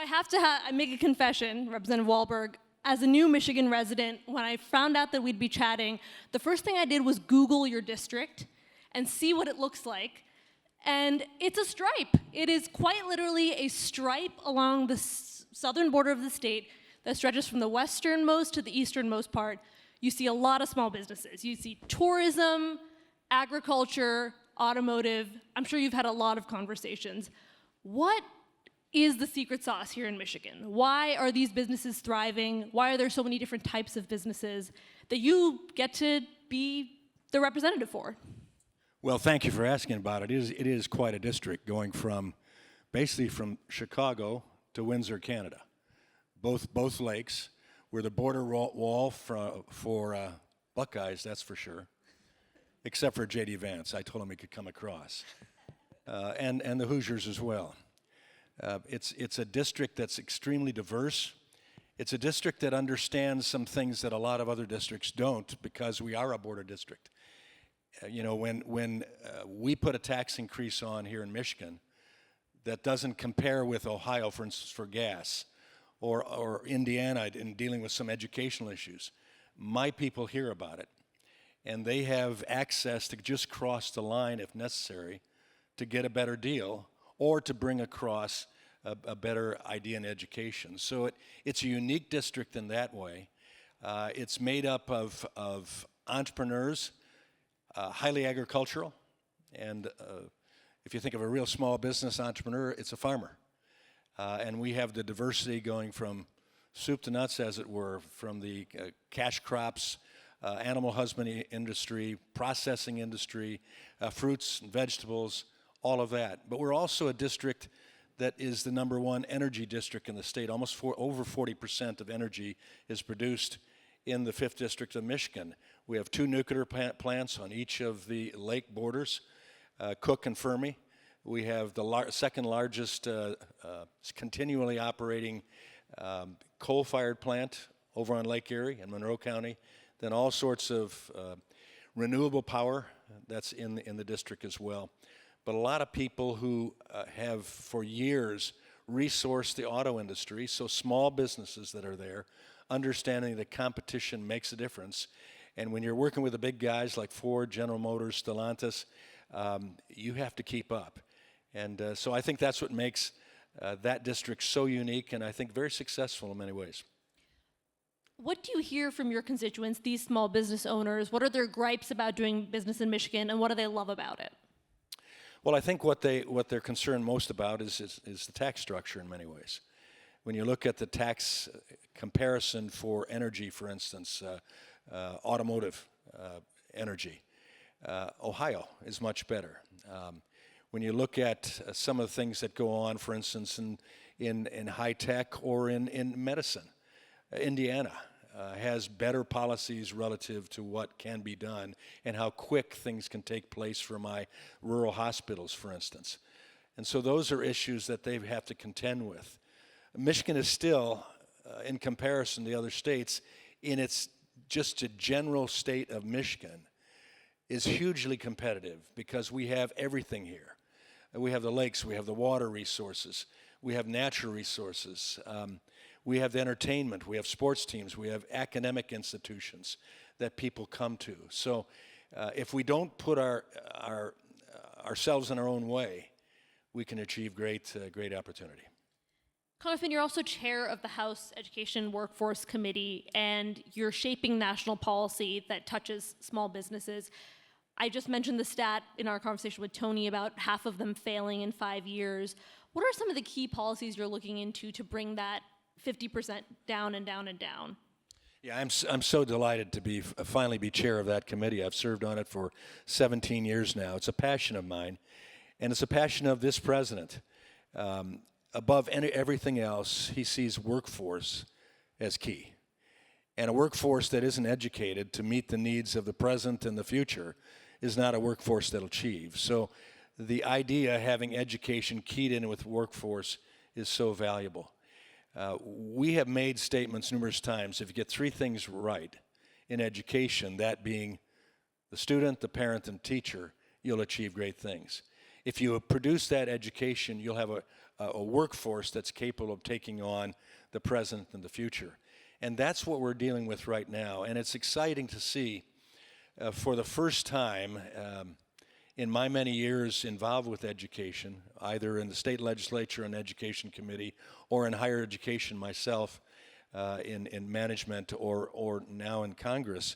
I have to I make a confession, Representative Walberg. As a new Michigan resident, when I found out that we'd be chatting, the first thing I did was Google your district and see what it looks like. And it's a stripe. It is quite literally a stripe along the southern border of the state that stretches from the westernmost to the easternmost part. You see a lot of small businesses. You see tourism, agriculture, automotive. I'm sure you've had a lot of conversations. What is the secret sauce here in Michigan? Why are these businesses thriving? Why are there so many different types of businesses that you get to be the representative for? Well, thank you for asking about it. It is quite a district, going from basically from Chicago to Windsor, Canada. Both lakes. We're the border wall for Buckeyes, that's for sure. Except for J.D. Vance. I told him he could come across. And the Hoosiers as well. It's a district that's extremely diverse. It's a district that understands some things that a lot of other districts don't, because we are a border district. When we put a tax increase on here in Michigan that doesn't compare with Ohio, for instance, for gas, or Indiana in dealing with some educational issues, my people hear about it, and they have access to just cross the line if necessary to get a better deal or to bring across a better idea in education. So it's a unique district in that way. It's made up of entrepreneurs, highly agricultural, and if you think of a real small business entrepreneur, it's a farmer. And we have the diversity going from soup to nuts, as it were, from the cash crops, animal husbandry industry, processing industry, fruits and vegetables, all of that. But we're also a district that is the #1 energy district in the state. Over 40% of energy is produced in the 5th District of Michigan. We have 2 nuclear plants on each of the lake borders, Cook and Fermi. We have the second largest continually operating coal-fired plant over on Lake Erie in Monroe County. Then all sorts of renewable power that's in the district as well. But a lot of people who have for years resourced the auto industry, so small businesses that are there, understanding that competition makes a difference. And when you're working with the big guys like Ford, General Motors, Stellantis, you have to keep up. And so I think that's what makes that district so unique, and I think very successful in many ways. What do you hear from your constituents, these small business owners? What are their gripes about doing business in Michigan, and what do they love about it? Well, I think what they're concerned most about is the tax structure in many ways. When you look at the tax comparison for energy, for instance, automotive energy, Ohio is much better. When you look at some of the things that go on, for instance, in high tech or in medicine, Indiana has better policies relative to what can be done and how quick things can take place for my rural hospitals, for instance. And so those are issues that they have to contend with. Michigan is still, in comparison to the other states, in its just a general state of Michigan, is hugely competitive because we have everything here. We have the lakes, we have the water resources, we have natural resources, we have entertainment, we have sports teams, we have academic institutions that people come to. So if we don't put ourselves in our own way, we can achieve great opportunity. Congressman, you're also chair of the House Education Workforce Committee, and you're shaping national policy that touches small businesses. I just mentioned the stat in our conversation with Tony about half of them failing in 5 years. What are some of the key policies you're looking into to bring that 50% down and down and down? Yeah, I'm so delighted to finally be chair of that committee. I've served on it for 17 years now. It's a passion of mine, and it's a passion of this president. Above everything else, he sees workforce as key. And a workforce that isn't educated to meet the needs of the present and the future is not a workforce that'll achieve. So the idea of having education keyed in with workforce is so valuable. We have made statements numerous times, if you get 3 things right in education, that being the student, the parent, and teacher, you'll achieve great things. If you produce that education, you'll have a workforce that's capable of taking on the present and the future. And that's what we're dealing with right now. And it's exciting to see for the first time in my many years involved with education, either in the state legislature and education committee or in higher education myself in management or now in Congress,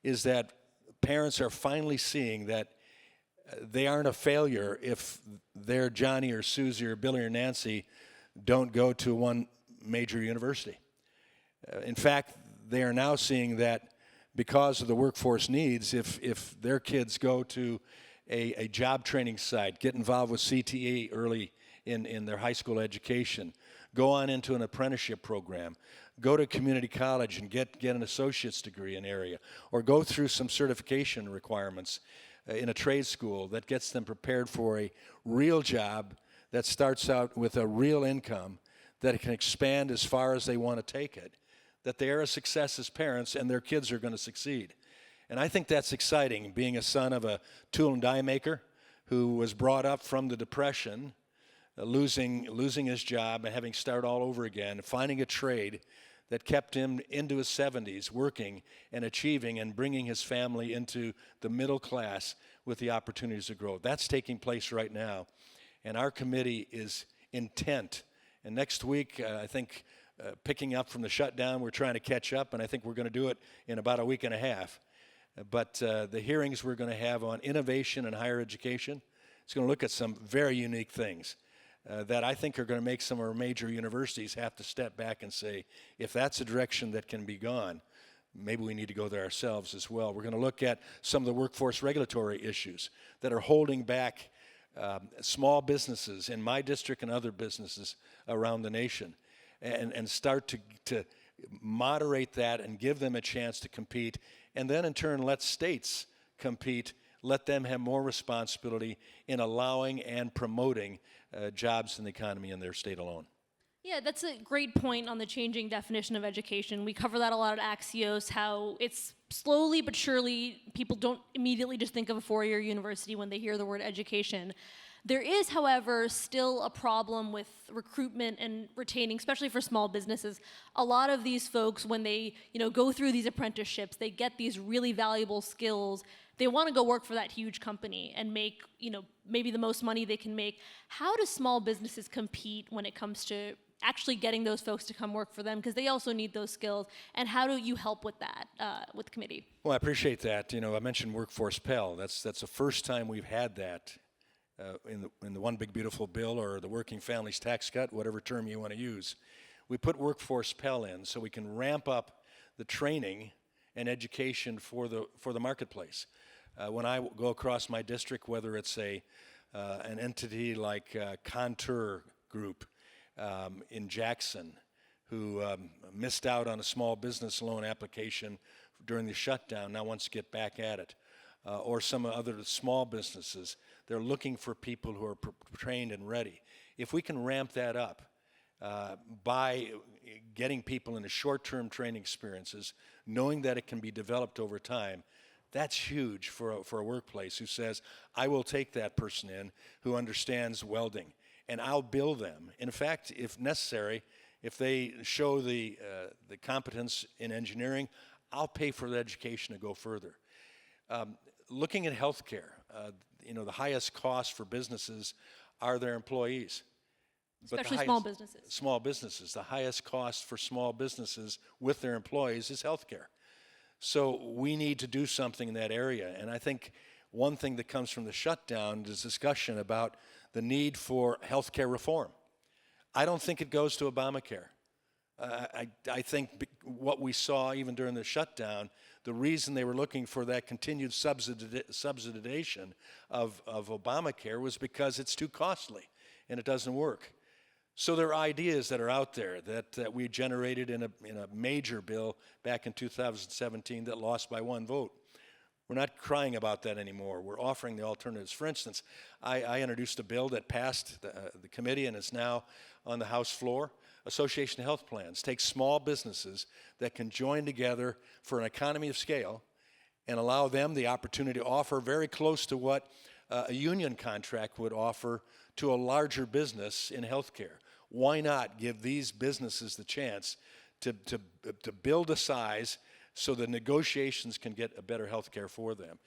is that parents are finally seeing that they aren't a failure if their Johnny or Susie or Billy or Nancy don't go to one major university. In fact, they are now seeing that because of the workforce needs, if their kids go to a job training site, get involved with CTE early in their high school education, go on into an apprenticeship program, go to community college and get an associate's degree in area, or go through some certification requirements in a trade school that gets them prepared for a real job that starts out with a real income that can expand as far as they want to take it, that they are a success as parents and their kids are going to succeed. And I think that's exciting, being a son of a tool and die maker who was brought up from the Depression, losing his job and having to start all over again, finding a trade that kept him into his 70s, working and achieving and bringing his family into the middle class with the opportunities to grow. That's taking place right now. And our committee is intent. And next week, I think, picking up from the shutdown, we're trying to catch up, and I think we're going to do it in about a week and a half. But the hearings we're going to have on innovation and higher education, it's going to look at some very unique things that I think are going to make some of our major universities have to step back and say, if that's a direction that can be gone, maybe we need to go there ourselves as well. We're going to look at some of the workforce regulatory issues that are holding back small businesses in my district and other businesses around the nation, and start to moderate that and give them a chance to compete, and then in turn let states compete, let them have more responsibility in allowing and promoting jobs in the economy in their state alone. Yeah, that's a great point on the changing definition of education. We cover that a lot at Axios, how it's slowly but surely, people don't immediately just think of a four-year university when they hear the word education. There is, however, still a problem with recruitment and retaining, especially for small businesses. A lot of these folks, when they go through these apprenticeships, they get these really valuable skills. They want to go work for that huge company and make maybe the most money they can make. How do small businesses compete when it comes to actually getting those folks to come work for them, because they also need those skills? And how do you help with that with the committee? Well, I appreciate that. I mentioned Workforce Pell. That's the first time we've had that. In the One Big Beautiful Bill, or the Working Families Tax Cut, whatever term you want to use. We put Workforce Pell in so we can ramp up the training and education for the marketplace. When I go across my district, whether it's an entity like Contour Group in Jackson, who missed out on a small business loan application during the shutdown, now wants to get back at it. Or some other small businesses, they're looking for people who are trained and ready. If we can ramp that up by getting people into short-term training experiences, knowing that it can be developed over time, that's huge for a workplace who says, I will take that person in who understands welding, and I'll bill them. In fact, if necessary, if they show the competence in engineering, I'll pay for the education to go further. Looking at healthcare, the highest cost for businesses are their employees. Especially small businesses. Small businesses. The highest cost for small businesses with their employees is healthcare. So we need to do something in that area. And I think one thing that comes from the shutdown is discussion about the need for healthcare reform. I don't think it goes to Obamacare. I think what we saw even during the shutdown, the reason they were looking for that continued subsidization of Obamacare was because it's too costly and it doesn't work. So there are ideas that are out there that we generated in a major bill back in 2017 that lost by one vote. We're not crying about that anymore. We're offering the alternatives. For instance, I introduced a bill that passed the committee and is now on the House floor. Association health plans take small businesses that can join together for an economy of scale and allow them the opportunity to offer very close to what a union contract would offer to a larger business in healthcare. Why not give these businesses the chance to build a size so the negotiations can get a better healthcare for them?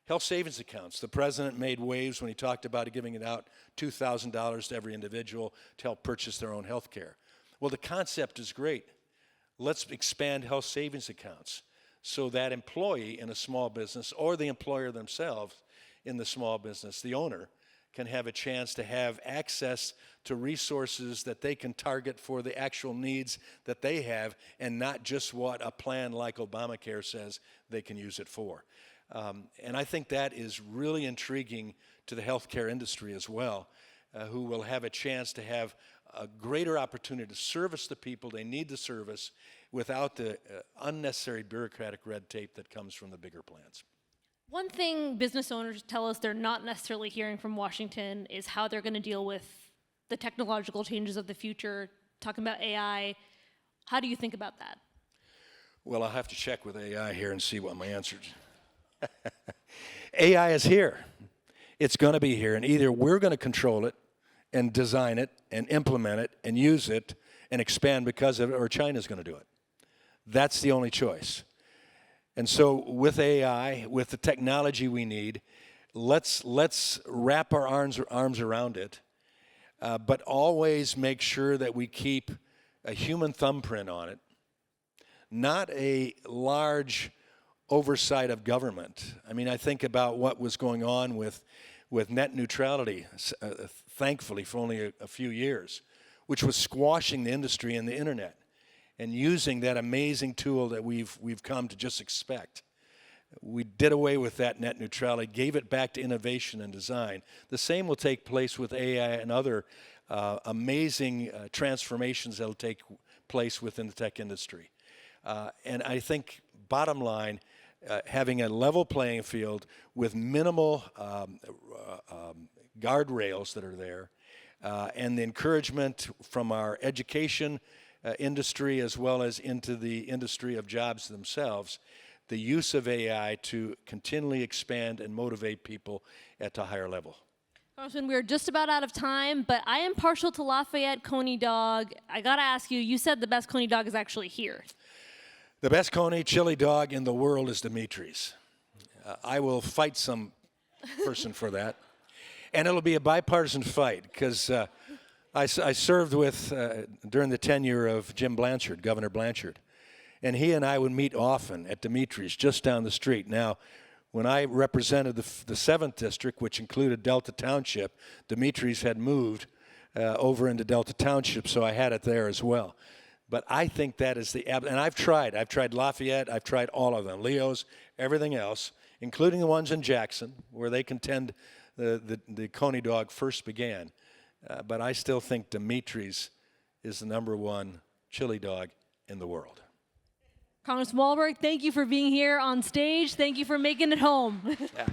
Health savings accounts. The president made waves when he talked about giving it out $2,000 to every individual to help purchase their own health care. Well, the concept is great. Let's expand health savings accounts so that employee in a small business or the employer themselves in the small business, the owner, can have a chance to have access to resources that they can target for the actual needs that they have and not just what a plan like Obamacare says they can use it for. And I think that is really intriguing to the healthcare industry as well, who will have a chance to have a greater opportunity to service the people they need to service without the unnecessary bureaucratic red tape that comes from the bigger plans. One thing business owners tell us they're not necessarily hearing from Washington is how they're going to deal with the technological changes of the future, talking about AI. How do you think about that? Well, I'll have to check with AI here and see what my answer is. AI is here. It's going to be here, and either we're going to control it and design it and implement it and use it and expand because of it, or China's going to do it. That's the only choice. And so with AI, with the technology we need, let's wrap our arms around it, but always make sure that we keep a human thumbprint on it, not a large oversight of government. I mean, I think about what was going on with net neutrality, thankfully for only a few years, which was squashing the industry and the internet and using that amazing tool that we've come to just expect. We did away with that net neutrality, gave it back to innovation and design. The same will take place with AI and other amazing transformations that will take place within the tech industry. And I think, bottom line, having a level playing field with minimal guardrails that are there, and the encouragement from our education industry as well as into the industry of jobs themselves, the use of AI to continually expand and motivate people at a higher level. Congressman, we're just about out of time, but I am partial to Lafayette Coney dog. I gotta ask you, you said the best Coney dog is actually here. The best Coney chili dog in the world is Dimitri's. I will fight some person for that. And it'll be a bipartisan fight because I served with, during the tenure of Jim Blanchard, Governor Blanchard. And he and I would meet often at Dimitri's just down the street. Now, when I represented the 7th District, which included Delta Township, Dimitri's had moved over into Delta Township, so I had it there as well. But I think that is and I've tried Lafayette, I've tried all of them, Leo's, everything else, including the ones in Jackson, where they contend the Coney dog first began. But I still think Dimitri's is the #1 chili dog in the world. Congressman Walberg, thank you for being here on stage. Thank you for making it home. Yeah.